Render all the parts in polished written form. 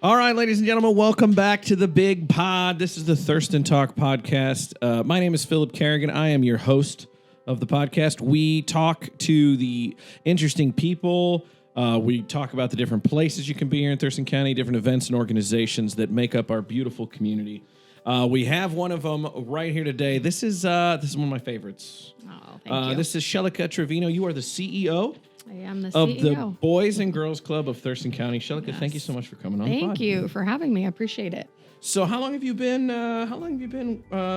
All right, ladies and gentlemen, welcome back to the Big Pod. This is the Thurston Talk podcast. My name is Philip Kerrigan. I am your host of the podcast. We talk to the interesting people. We talk about the different places you can be here in Thurston County, different events and organizations that make up our beautiful community. We have one of them right here today. This is one of my favorites. Oh, thank you. This is Shelika Trevino. You are the CEO. I am the of CEO. the Boys and Girls Club of Thurston County. Shelika, thank you so much for coming on the pod. Thank you for having me. I appreciate it. So how long have you been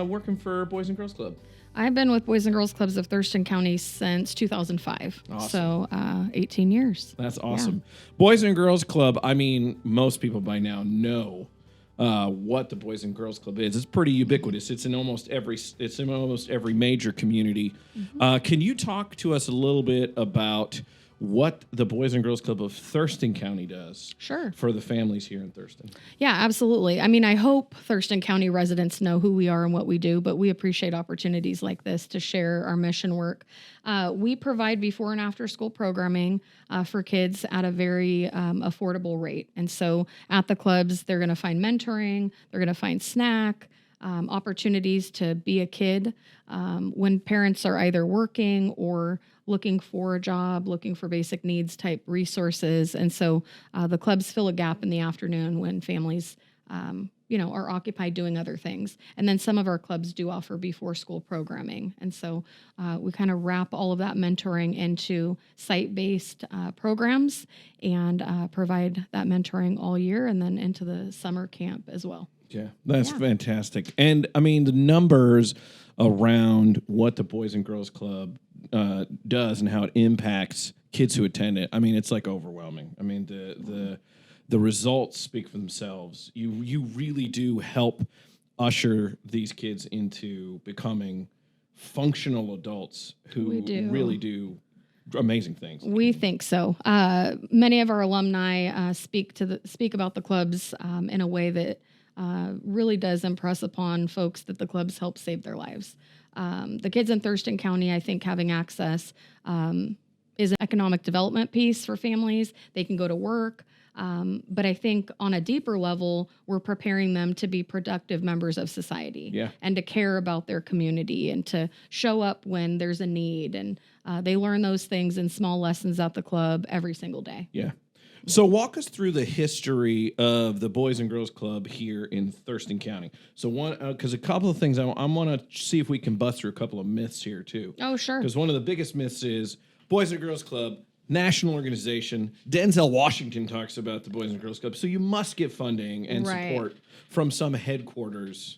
working for Boys and Girls Club? I've been with Boys and Girls Clubs of Thurston County since 2005. Awesome. So 18 years. That's awesome. Yeah. Boys and Girls Club, I mean, most people by now know what the Boys and Girls Club is. It's pretty ubiquitous. It's in almost every major community. Mm-hmm. Can you talk to us a little bit about what the Boys and Girls Club of Thurston County does for the families here in Thurston? Yeah, absolutely. I mean, I hope Thurston County residents know who we are and what we do, but we appreciate opportunities like this to share our mission work. We provide before and after school programming for kids at a very affordable rate. And so at the clubs, they're going to find mentoring, they're going to find snack, opportunities to be a kid when parents are either working or looking for a job, looking for basic needs type resources. And so the clubs fill a gap in the afternoon when families, are occupied doing other things. And then some of our clubs do offer before school programming. And so we kind of wrap all of that mentoring into site-based programs and provide that mentoring all year and then into the summer camp as well. Yeah, that's fantastic. And I mean, the numbers around what the Boys and Girls Club does and how it impacts kids who attend it, I mean, it's like overwhelming. I mean, the results speak for themselves. You really do help usher these kids into becoming functional adults who really do amazing things. We think so. Many of our alumni speak about the clubs in a way that really does impress upon folks that the clubs help save their lives. The kids in Thurston County, I think, having access is an economic development piece for families. They can go to work. But I think on a deeper level, we're preparing them to be productive members of society and to care about their community and to show up when there's a need. And they learn those things in small lessons at the club every single day. Yeah. So walk us through the history of the Boys and Girls Club here in Thurston County. So because a couple of things, I want to see if we can bust through a couple of myths here too. Oh, sure. Because one of the biggest myths is Boys and Girls Club, national organization. Denzel Washington talks about the Boys and Girls Club. So you must get funding and support from some headquarters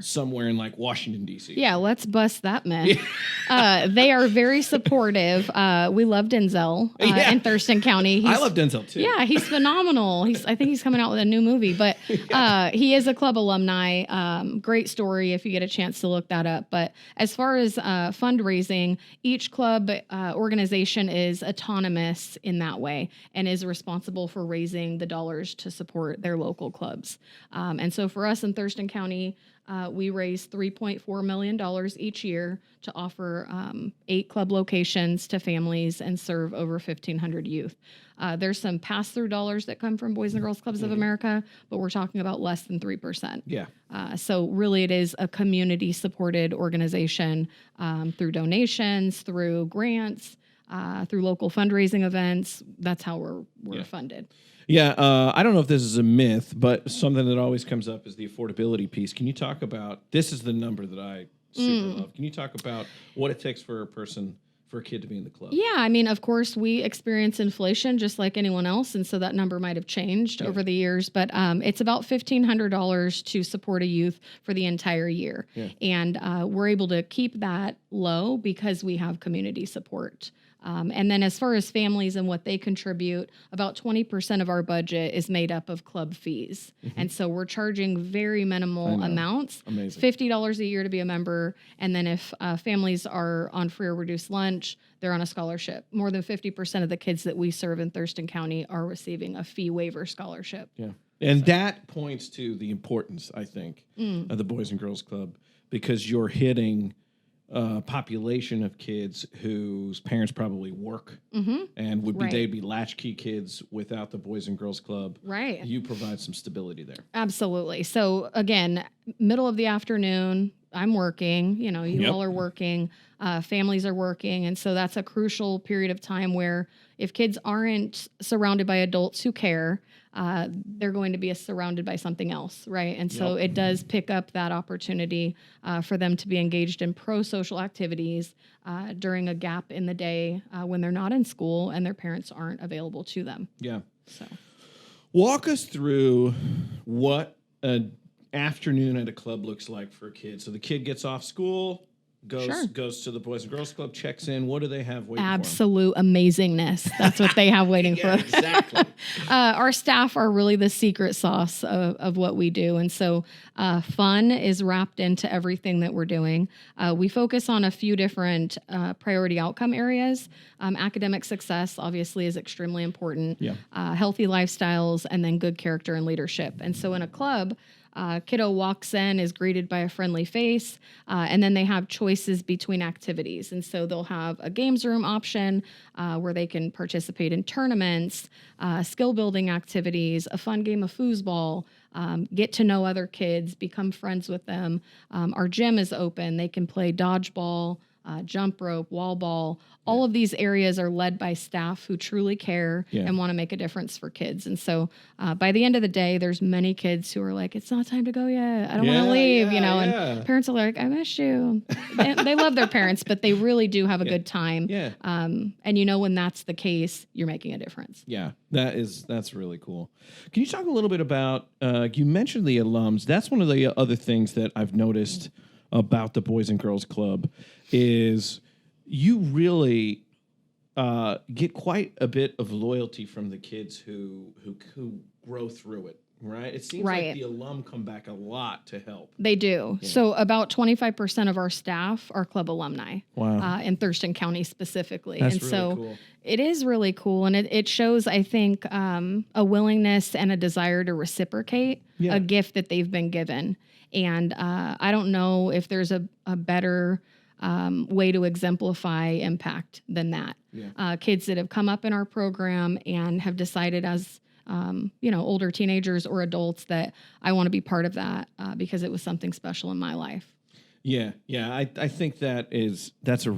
somewhere in like Washington, D.C. Yeah, let's bust that myth. They are very supportive. We love Denzel in Thurston County. I love Denzel too. Yeah, he's phenomenal. I think he's coming out with a new movie, but he is a club alumni. Great story if you get a chance to look that up. But as far as fundraising, each club organization is autonomous in that way and is responsible for raising the dollars to support their local clubs. And so for us in Thurston County, we raise $3.4 million each year to offer 8 club locations to families and serve over 1,500 youth. There's some pass-through dollars that come from Boys and Girls Clubs of America, but we're talking about less than 3%. Yeah. So really it is a community-supported organization through donations, through grants, through local fundraising events. That's how we're funded. Yeah, I don't know if this is a myth, but something that always comes up is the affordability piece. Can you talk about, this is the number that I super love. Can you talk about what it takes for a kid to be in the club? Yeah, I mean, of course, we experience inflation just like anyone else, and so that number might have changed over the years, but it's about $1,500 to support a youth for the entire year. Yeah. And we're able to keep that low because we have community support. And then as far as families and what they contribute, about 20% of our budget is made up of club fees. Mm-hmm. And so we're charging very minimal amounts, Amazing. $50 a year to be a member. And then if families are on free or reduced lunch, they're on a scholarship. More than 50% of the kids that we serve in Thurston County are receiving a fee waiver scholarship. Yeah. And that points to the importance, I think, of the Boys and Girls Club, because you're hitting population of kids whose parents probably work and would be Right. they'd be latchkey kids without the Boys and Girls Club. Right. You provide some stability there. Absolutely. So again, middle of the afternoon, I'm working, you know, you Yep. all are working, families are working. And so that's a crucial period of time where if kids aren't surrounded by adults who care, they're going to be surrounded by something else, right? And so Yep. it does pick up that opportunity for them to be engaged in pro-social activities during a gap in the day when they're not in school and their parents aren't available to them. Yeah. So Walk us through what an afternoon at a club looks like for a kid. So the kid gets off school, goes to the Boys and Girls Club, checks in. What do they have waiting absolute amazingness. That's what they have waiting for them? for them. Exactly. Our staff are really the secret sauce of what we do. And so fun is wrapped into everything that we're doing. We focus on a few different priority outcome areas. Academic success, obviously, is extremely important. Yeah. Healthy lifestyles, and then good character and leadership. And so in a club, kiddo walks in, is greeted by a friendly face, and then they have choices between activities. And so they'll have a games room option where they can participate in tournaments, skill building activities, a fun game of foosball, get to know other kids, become friends with them. Our gym is open. They can play dodgeball, jump rope, wall ball. All of these areas are led by staff who truly care and want to make a difference for kids. And so by the end of the day, there's many kids who are like, it's not time to go yet. I don't want to leave, and parents are like, I miss you. They love their parents, but they really do have a good time. Yeah. And when that's the case, you're making a difference. Yeah, that's really cool. Can you talk a little bit about, you mentioned the alums. That's one of the other things that I've noticed about the Boys and Girls Club is you really get quite a bit of loyalty from the kids who grow through it, right? It seems like the alum come back a lot to help. They do. Yeah. So about 25% of our staff are club alumni. Wow. In Thurston County specifically. That's and really so cool. It is really cool. And it shows, I think, a willingness and a desire to reciprocate a gift that they've been given. And I don't know if there's a better way to exemplify impact than that. Yeah. Kids that have come up in our program and have decided as older teenagers or adults that I want to be part of that because it was something special in my life. Yeah. I think that's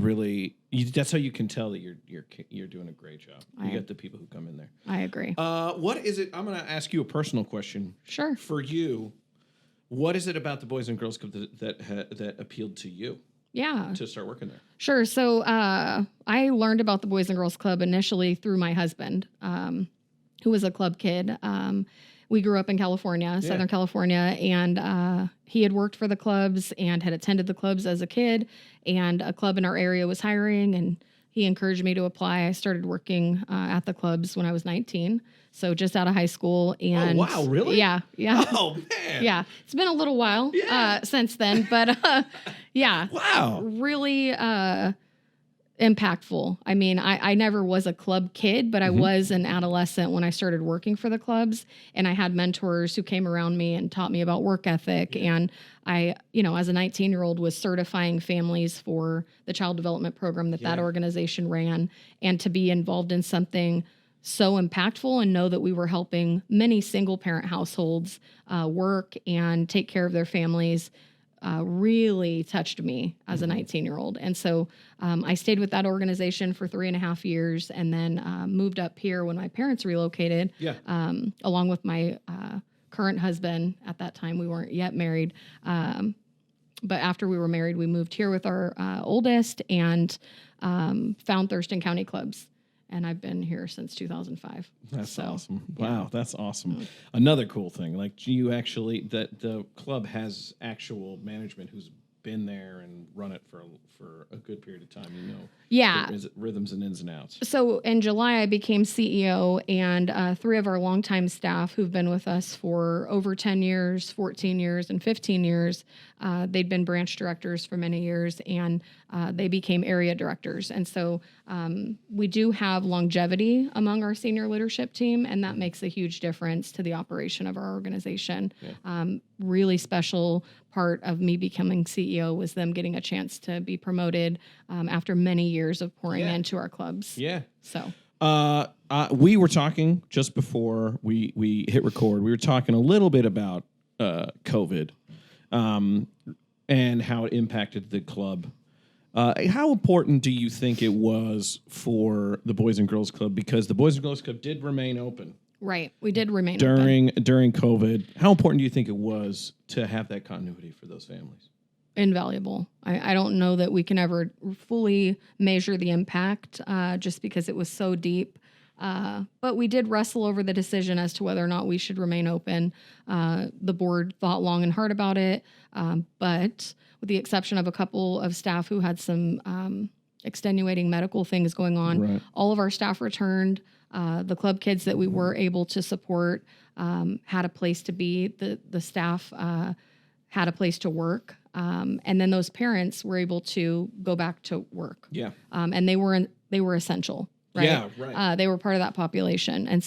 how you can tell that you're doing a great job. You get the people who come in there. I agree. What is it? I'm going to ask you a personal question. Sure. For you, what is it about the Boys and Girls Club that appealed to you? Yeah. To start working there. Sure. So I learned about the Boys and Girls Club initially through my husband, who was a club kid. We grew up in California, Southern California, and he had worked for the clubs and had attended the clubs as a kid, and a club in our area was hiring, and he encouraged me to apply. I started working at the clubs when I was 19, so just out of high school. And oh, wow, really? Yeah. Oh, man. Yeah. It's been a little while since then, but wow. Really impactful. I mean, I never was a club kid, but I was an adolescent when I started working for the clubs, and I had mentors who came around me and taught me about work ethic. And I, as a 19-year-old was certifying families for the child development program that organization ran, and to be involved in something so impactful and know that we were helping many single parent households work and take care of their families really touched me as a 19-year-old. And so I stayed with that organization for 3.5 years and then moved up here when my parents relocated, along with my current husband. At that time, we weren't yet married. But after we were married, we moved here with our oldest and found Thurston County Clubs. And I've been here since 2005. That's awesome. Wow, that's awesome. Another cool thing, like you actually, that the club has actual management who's been there and run it for a good period of time, the rhythms and ins and outs. So in July, I became CEO, and 3 of our longtime staff who've been with us for over 10 years, 14 years, and 15 years, they'd been branch directors for many years, and they became area directors. And so we do have longevity among our senior leadership team, and that makes a huge difference to the operation of our organization. really special part of me becoming CEO was them getting a chance to be promoted after many years of pouring into our clubs. Yeah. So. We were talking just before we hit record. We were talking a little bit about COVID and how it impacted the club. How important do you think it was for the Boys and Girls Club? Because the Boys and Girls Club did remain open. Right. We did remain open. During COVID. How important do you think it was to have that continuity for those families? Invaluable. I don't know that we can ever fully measure the impact just because it was so deep. But we did wrestle over the decision as to whether or not we should remain open. The board thought long and hard about it, but with the exception of a couple of staff who had some extenuating medical things going on, all of our staff returned. The club kids that we were able to support had a place to be. The staff had a place to work. And then those parents were able to go back to work. Yeah. And they were essential. Right? Yeah, right. They were part of that population. And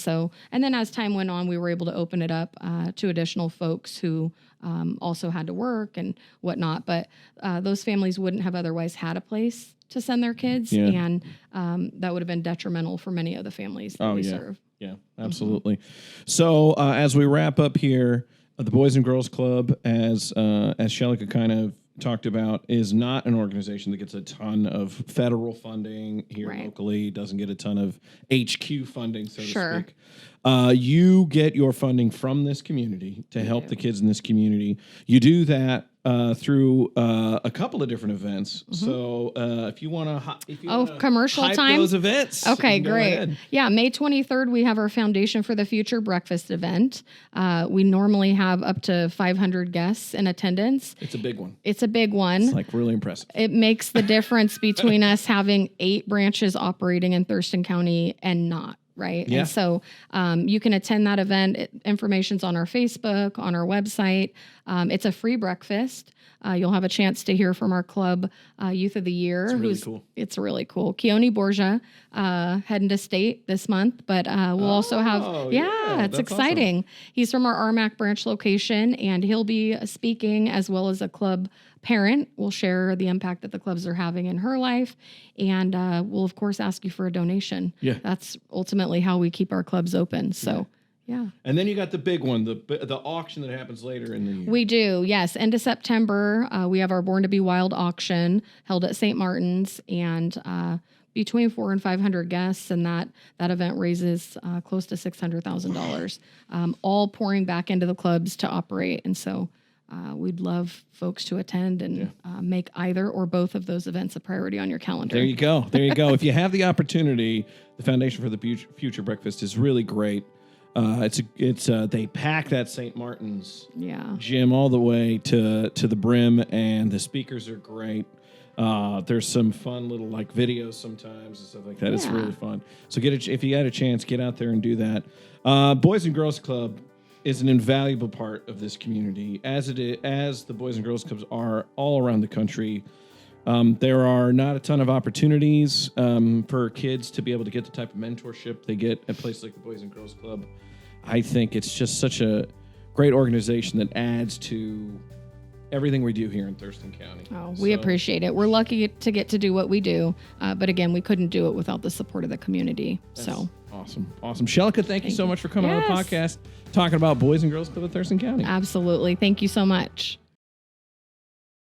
then as time went on, we were able to open it up to additional folks who also had to work and whatnot. But those families wouldn't have otherwise had a place to send their kids. Yeah. And that would have been detrimental for many of the families that we serve. Yeah, absolutely. So as we wrap up here, the Boys and Girls Club, as Shelika kind of talked about, is not an organization that gets a ton of federal funding here locally, doesn't get a ton of HQ funding, so to speak. You get your funding from this community to help the kids in this community. You do that through a couple of different events. So if you want to commercial hype time those events, okay, great. Yeah, May 23rd we have our Foundation for the Future breakfast event. We normally have up to 500 guests in attendance. It's a big one. It's a big one. It's like really impressive. It makes the difference between us having 8 branches operating in Thurston County and not. Right. Yeah. And so you can attend that event. Information's on our Facebook, on our website. It's a free breakfast. You'll have a chance to hear from our club Youth of the Year. It's really cool. It's really cool. Keone Borgia heading to state this month, but we'll also have, it's exciting. Awesome. He's from our RMAC branch location, and he'll be speaking as well as a club parent. Will share the impact that the clubs are having in her life, and we'll of course ask you for a donation. Yeah, that's ultimately how we keep our clubs open. So yeah. And then you got the big one, the auction that happens later in the year. We do, yes. End of September, we have our Born to Be Wild auction held at St. Martin's, and between 400 and 500 guests, and that event raises close to $600,000, all pouring back into the clubs to operate. And so we'd love folks to attend and make either or both of those events a priority on your calendar. There you go. There you go. If you have the opportunity, the Foundation for the Future Breakfast is really great. They pack that St. Martin's gym all the way to the brim, and the speakers are great. There's some fun little like videos sometimes and stuff like that. Yeah. It's really fun. So if you had a chance, get out there and do that. Boys and Girls Club is an invaluable part of this community, as the Boys and Girls Clubs are all around the country. There are not a ton of opportunities for kids to be able to get the type of mentorship they get at places like the Boys and Girls Club. I think it's just such a great organization that adds to everything we do here in Thurston County. Oh, we appreciate it. We're lucky to get to do what we do. But again, we couldn't do it without the support of the community. Awesome. Shelika, thank you so much for coming on the podcast, talking about Boys and Girls Club of Thurston County. Absolutely. Thank you so much.